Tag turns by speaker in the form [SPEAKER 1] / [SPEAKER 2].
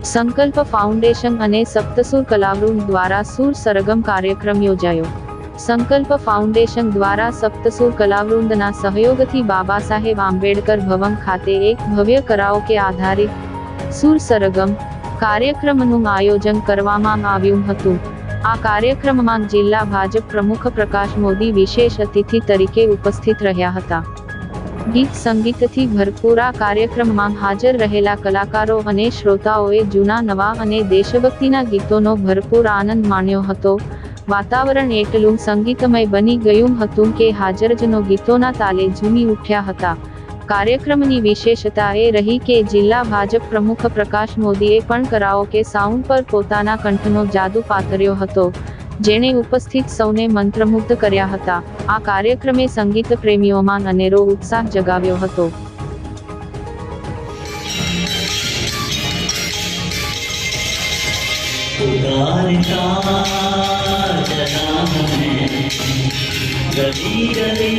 [SPEAKER 1] સંકલ્પ ફાઉન્ડેશન અને સપ્તસુર કલાવૃંદ દ્વારા સુર સરગમ કાર્યક્રમ યોજાયો। સંકલ્પ ફાઉન્ડેશન દ્વારા સપ્તસુર કલાવૃંદના સહયોગથી બાબા સાહેબ આંબેડકર ભવન ખાતે એક ભવ્ય કરાઓકે આધારિત સુર સરગમ કાર્યક્રમનું આયોજન કરવામાં આવ્યું હતું। આ કાર્યક્રમમાં જિલ્લા ભાજપ પ્રમુખ પ્રકાશ મોદી વિશેષ અતિથિ તરીકે ઉપસ્થિત રહ્યા હતા। ગીત સંગીતથી ભરપૂર આ કાર્યક્રમમાં હાજર રહેલા કલાકારો અને શ્રોતાઓએ જૂના નવા અને દેશભક્તિના ગીતોનો ભરપૂર આનંદ માણ્યો હતો। વાતાવરણ એટલું સંગીતમય બની ગયું હતું કે હાજરજનો ગીતોના તાલે ઝૂમી ઉઠ્યા હતા। કાર્યક્રમની વિશેષતા એ રહી કે જિલ્લા ભાજપ પ્રમુખ પ્રકાશ મોદીએ પણ કરાઓકે સાઉન્ડ પર પોતાના કંઠનો જાદુ પાથર્યો હતો, જેણે ઉપસ્થિત સૌને મંત્રમુગ્ધ કર્યા હતા। આ કાર્યક્રમે સંગીત પ્રેમીઓમાં અનેરો ઉત્સાહ જગાવ્યો હતો।
[SPEAKER 2] गली गली